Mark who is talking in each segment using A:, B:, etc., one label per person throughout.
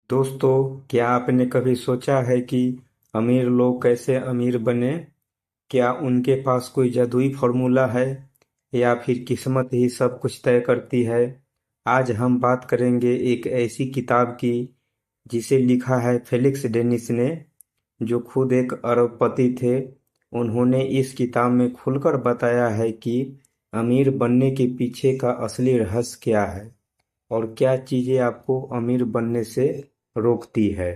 A: दोस्तों, क्या आपने कभी सोचा है कि अमीर लोग कैसे अमीर बने? क्या उनके पास कोई जादुई फॉर्मूला है या फिर किस्मत ही सब कुछ तय करती है? आज हम बात करेंगे एक ऐसी किताब की जिसे लिखा है फेलिक्स डेनिस ने, जो खुद एक अरबपति थे। उन्होंने इस किताब में खुलकर बताया है कि अमीर बनने के पीछे का असली रहस्य क्या है और क्या चीजें आपको अमीर बनने से रोकती है।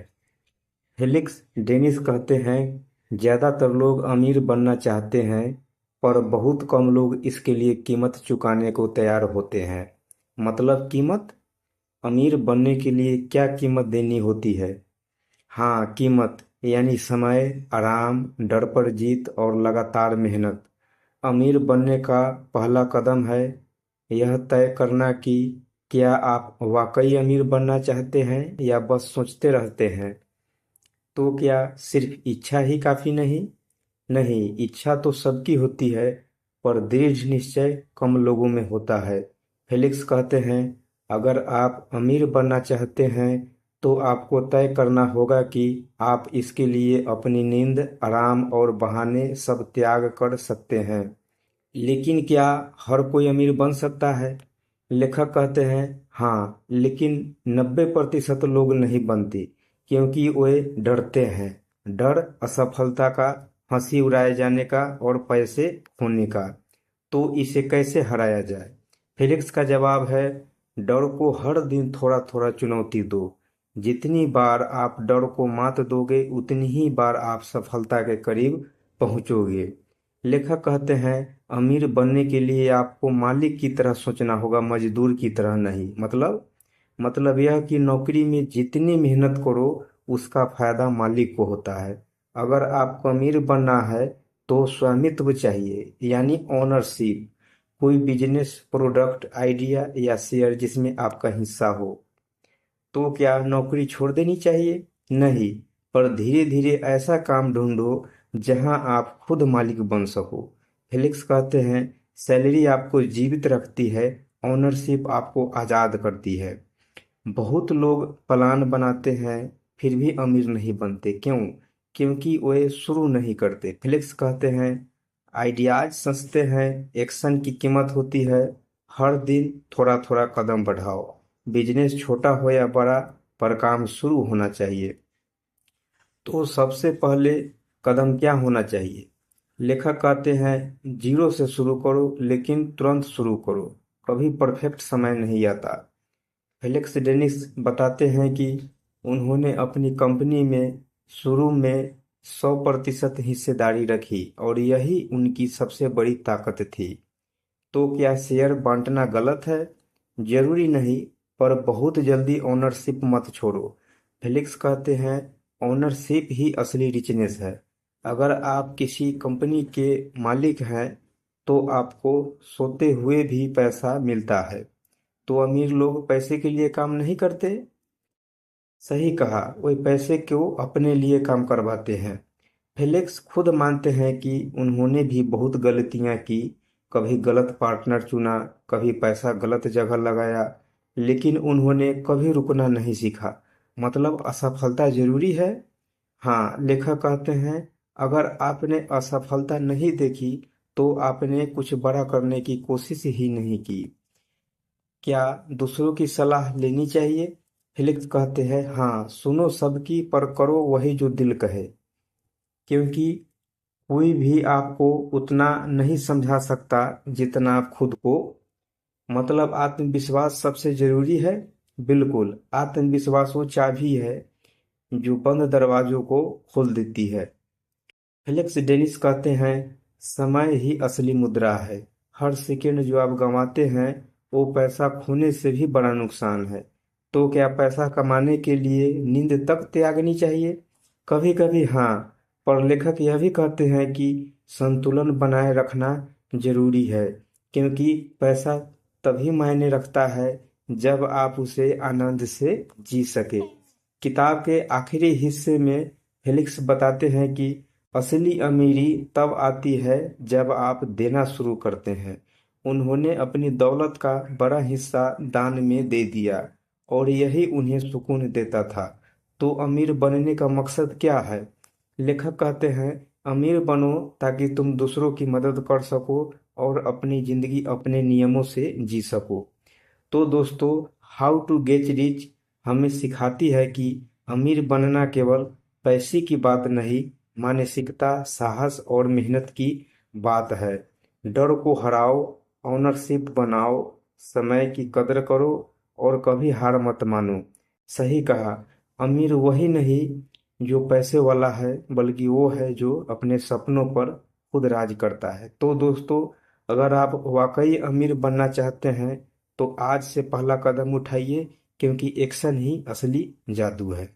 A: फेलिक्स डेनिस कहते हैं, ज्यादातर लोग अमीर बनना चाहते हैं, पर बहुत कम लोग इसके लिए कीमत चुकाने को तैयार होते हैं। मतलब कीमत? अमीर बनने के लिए क्या कीमत देनी होती है? हाँ, कीमत यानी समय, आराम, डर पर जीत और लगातार मेहनत। अमीर बनने का पहला कदम है यह तय करना कि क्या आप वाकई अमीर बनना चाहते हैं या बस सोचते रहते हैं। तो क्या सिर्फ इच्छा ही काफी नहीं? नहीं, इच्छा तो सबकी होती है, पर दृढ़ निश्चय कम लोगों में होता है। फेलिक्स कहते हैं, अगर आप अमीर बनना चाहते हैं तो आपको तय करना होगा कि आप इसके लिए अपनी नींद, आराम और बहाने सब त्याग कर सकते हैं। लेकिन क्या हर कोई अमीर बन सकता है? लेखक कहते हैं, हाँ, लेकिन 90% लोग नहीं बनते, क्योंकि वे डरते हैं। डर असफलता का, हंसी उड़ाए जाने का और पैसे खोने का। तो इसे कैसे हराया जाए? फेलिक्स का जवाब है, डर को हर दिन थोड़ा थोड़ा चुनौती दो। जितनी बार आप डर को मात दोगे उतनी ही बार आप सफलता के करीब पहुंचोगे। लेखक कहते हैं, अमीर बनने के लिए आपको मालिक की तरह सोचना होगा, मजदूर की तरह नहीं। मतलब यह कि नौकरी में जितनी मेहनत करो उसका फायदा मालिक को होता है। अगर आपको अमीर बनना है तो स्वामित्व चाहिए, यानी ओनरशिप। कोई बिजनेस, प्रोडक्ट, आइडिया या शेयर जिसमें आपका हिस्सा हो। तो क्या नौकरी छोड़ देनी चाहिए? नहीं, पर धीरे धीरे ऐसा काम ढूंढो जहां आप खुद मालिक बन सको। फेलिक्स कहते हैं, सैलरी आपको जीवित रखती है, ओनरशिप आपको आजाद करती है। बहुत लोग प्लान बनाते हैं फिर भी अमीर नहीं बनते। क्यों? क्योंकि वे शुरू नहीं करते। फेलिक्स कहते हैं, आइडियाज सस्ते हैं, एक्शन की कीमत होती है। हर दिन थोड़ा थोड़ा कदम बढ़ाओ। बिजनेस छोटा हो या बड़ा, पर काम शुरू होना चाहिए। तो सबसे पहले कदम क्या होना चाहिए? लेखक कहते हैं, जीरो से शुरू करो, लेकिन तुरंत शुरू करो। कभी परफेक्ट समय नहीं आता। फेलिक्स डेनिस बताते हैं कि उन्होंने अपनी कंपनी में शुरू में 100% हिस्सेदारी रखी और यही उनकी सबसे बड़ी ताकत थी। तो क्या शेयर बांटना गलत है? जरूरी नहीं, पर बहुत जल्दी ओनरशिप मत छोड़ो। फेलिक्स कहते हैं, ओनरशिप ही असली रिचनेस है। अगर आप किसी कंपनी के मालिक हैं तो आपको सोते हुए भी पैसा मिलता है। तो अमीर लोग पैसे के लिए काम नहीं करते? सही कहा, वे पैसे को अपने लिए काम करवाते हैं। फेलिक्स खुद मानते हैं कि उन्होंने भी बहुत गलतियां की। कभी गलत पार्टनर चुना, कभी पैसा गलत जगह लगाया, लेकिन उन्होंने कभी रुकना नहीं सीखा। मतलब असफलता जरूरी है। हाँ, लेखक कहते हैं, अगर आपने असफलता नहीं देखी तो आपने कुछ बड़ा करने की कोशिश ही नहीं की। क्या दूसरों की सलाह लेनी चाहिए? फेलिक्स कहते हैं, हाँ, सुनो सबकी, पर करो वही जो दिल कहे। क्योंकि कोई भी आपको उतना नहीं समझा सकता जितना आप खुद को। मतलब आत्मविश्वास सबसे जरूरी है। बिल्कुल, आत्मविश्वास वो चाबी है जो बंद दरवाजों को खोल देती है। फेलिक्स डेनिस कहते हैं, समय ही असली मुद्रा है। हर सेकंड जो आप गंवाते हैं वो पैसा खोने से भी बड़ा नुकसान है। तो क्या पैसा कमाने के लिए नींद तक त्यागनी चाहिए? कभी कभी हाँ, पर लेखक यह भी कहते हैं कि संतुलन बनाए रखना जरूरी है, क्योंकि पैसा तभी मायने रखता है जब आप उसे आनंद से जी सके। किताब के आखिरी हिस्से में फेलिक्स बताते हैं कि असली अमीरी तब आती है जब आप देना शुरू करते हैं। उन्होंने अपनी दौलत का बड़ा हिस्सा दान में दे दिया और यही उन्हें सुकून देता था। तो अमीर बनने का मकसद क्या है? लेखक कहते हैं, अमीर बनो ताकि तुम दूसरों की मदद कर सको और अपनी जिंदगी अपने नियमों से जी सको। तो दोस्तों, हाउ टू गेट रिच हमें सिखाती है कि अमीर बनना केवल पैसे की बात नहीं, मानसिकता, साहस और मेहनत की बात है। डर को हराओ, ऑनरशिप बनाओ, समय की कदर करो और कभी हार मत मानो। सही कहा, अमीर वही नहीं जो पैसे वाला है, बल्कि वो है जो अपने सपनों पर खुद राज करता है। तो दोस्तों, अगर आप वाकई अमीर बनना चाहते हैं तो आज से पहला कदम उठाइए, क्योंकि एक्शन ही असली जादू है।